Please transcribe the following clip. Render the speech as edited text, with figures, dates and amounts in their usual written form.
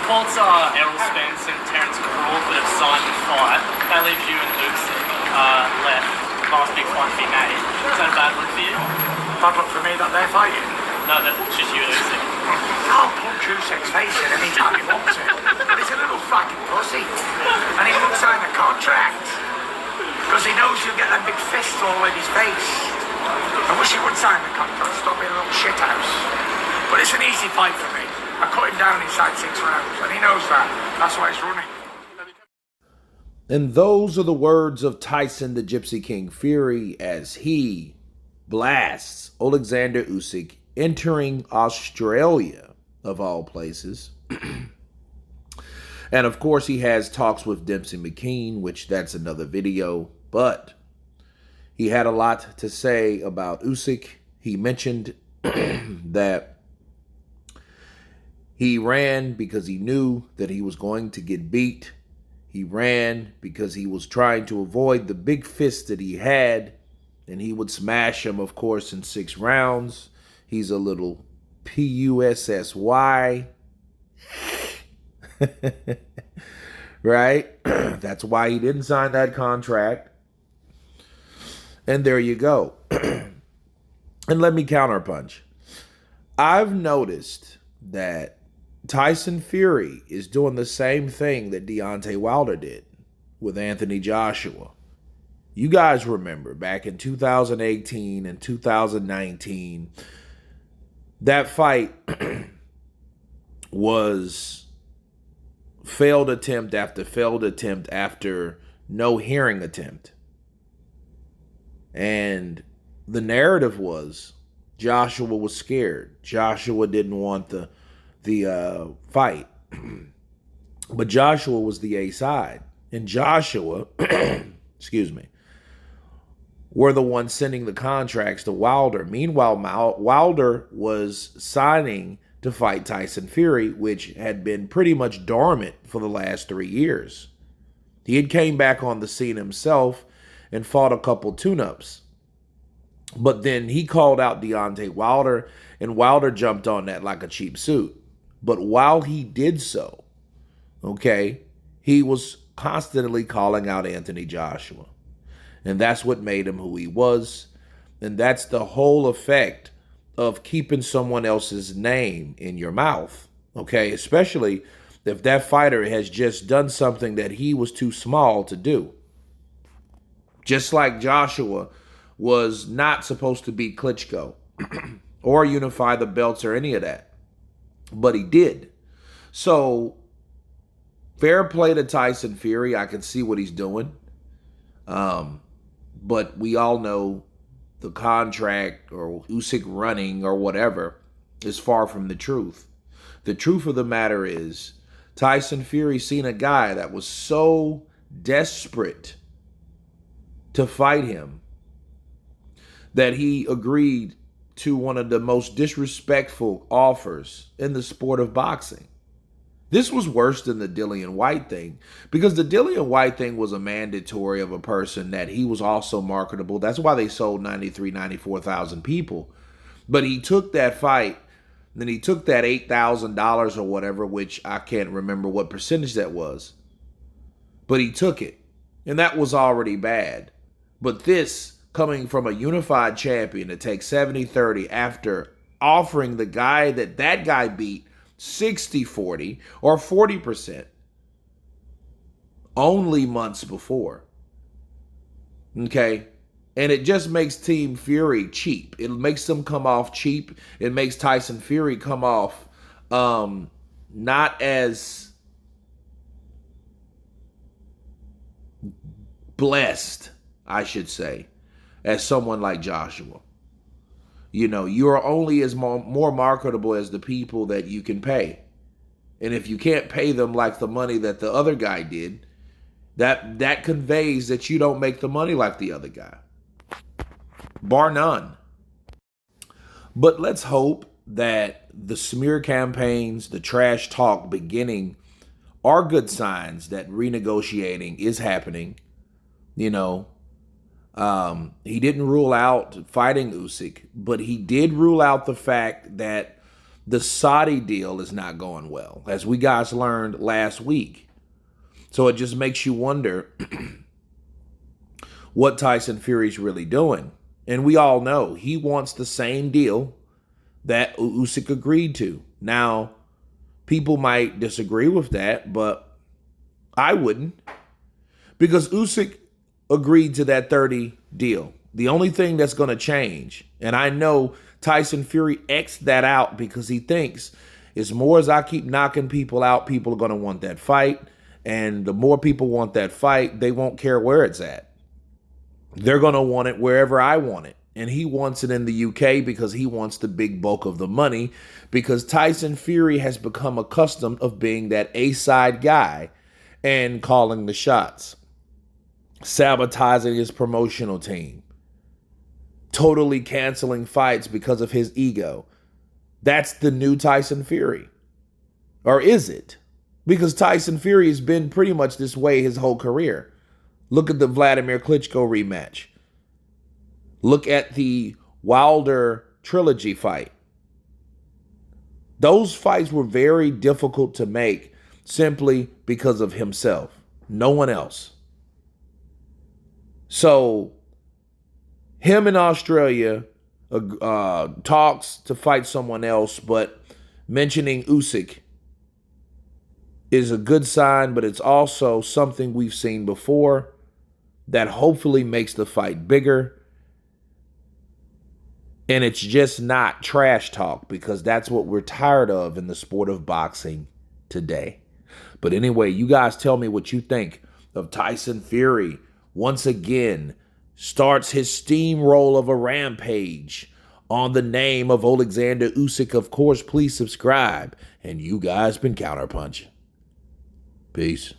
reports are Errol Spence and Terence Crawford have signed the fight. That leaves you and Usyk left. Last big fight to be made. Is that a bad look for you? Bad luck for me that they're fighting. No, that's just you and Usyk. I'll punch Usyk's face in anytime he wants it. But he's a little fucking pussy. And he won't sign the contract. Because he knows you'll get them big fists all in his face. I wish he would sign the contract, stop being a little shithouse. But it's an easy fight for me. I cut him down inside 6 rounds, and he knows that. That's why he's running. And those are the words of Tyson the Gypsy King Fury as he blasts Oleksandr Usyk entering Australia, of all places. And of course, he has talks with Dempsey McKean, which that's another video. But he had a lot to say about Usyk. He mentioned that he ran because he knew that he was going to get beat. He ran because he was trying to avoid the big fist that he had, and he would smash him, of course, in 6 rounds. He's a little P-U-S-S-Y. Right? That's why he didn't sign that contract. And there you go. And let me counterpunch. I've noticed that Tyson Fury is doing the same thing that Deontay Wilder did with Anthony Joshua. You guys remember back in 2018 and 2019, that fight was failed attempt after no hearing attempt. And the narrative was Joshua was scared. Joshua didn't want the fight. But Joshua was the A side. And Joshua, excuse me, were the ones sending the contracts to Wilder. Meanwhile, Wilder was signing to fight Tyson Fury, which had been pretty much dormant for the last 3 years. He had came back on the scene himself and fought a couple tune-ups. But then he called out Deontay Wilder, and Wilder jumped on that like a cheap suit. But while he did so, okay, he was constantly calling out Anthony Joshua. And that's what made him who he was. And that's the whole effect of keeping someone else's name in your mouth, okay? Especially if that fighter has just done something that he was too small to do. Just like Joshua was not supposed to beat Klitschko or unify the belts or any of that. But he did. So, fair play to Tyson Fury. I can see what he's doing. But we all know the contract or Usyk running or whatever is far from the truth. The truth of the matter is Tyson Fury seen a guy that was so desperate to fight him that he agreed to one of the most disrespectful offers in the sport of boxing. This was worse than the Dillian White thing, because the Dillian White thing was a mandatory of a person that he was also marketable. That's why they sold 94,000 people. But he took that fight, then he took that $8,000 or whatever, which I can't remember what percentage that was. But he took it, and that was already bad. But this, coming from a unified champion to take 70-30 after offering the guy that guy beat 60-40 or 40% only months before. Okay? And it just makes Team Fury cheap. It makes them come off cheap. It makes Tyson Fury come off not as blessed, I should say, as someone like Joshua. You know, you're only as more marketable as the people that you can pay. And if you can't pay them like the money that the other guy did, that conveys that you don't make the money like the other guy. Bar none. But let's hope that the smear campaigns, the trash talk beginning are good signs that renegotiating is happening. You know, he didn't rule out fighting Usyk, but he did rule out the fact that the Saudi deal is not going well, as we guys learned last week. So it just makes you wonder what Tyson Fury's really doing. And we all know he wants the same deal that Usyk agreed to. Now, people might disagree with that, but I wouldn't. Because Usyk agreed to that 30 deal. The only thing that's going to change, and I know Tyson Fury X'd that out because he thinks as more as I keep knocking people out, people are going to want that fight. And the more people want that fight, they won't care where it's at. They're going to want it wherever I want it. And he wants it in the UK because he wants the big bulk of the money, because Tyson Fury has become accustomed of being that A-side guy and calling the shots, sabotaging his promotional team, totally canceling fights because of his ego. That's the new Tyson Fury. Or is it? Because Tyson Fury has been pretty much this way his whole career. Look at the Vladimir Klitschko rematch. Look at the Wilder trilogy fight. Those fights were very difficult to make simply because of himself. No one else. So, him in Australia talks to fight someone else, but mentioning Usyk is a good sign, but it's also something we've seen before that hopefully makes the fight bigger. And it's just not trash talk, because that's what we're tired of in the sport of boxing today. But anyway, you guys tell me what you think of Tyson Fury. Once again, starts his steamroll of a rampage on the name of Oleksandr Usyk. Of course, please subscribe. And you guys been Counterpunch. Peace.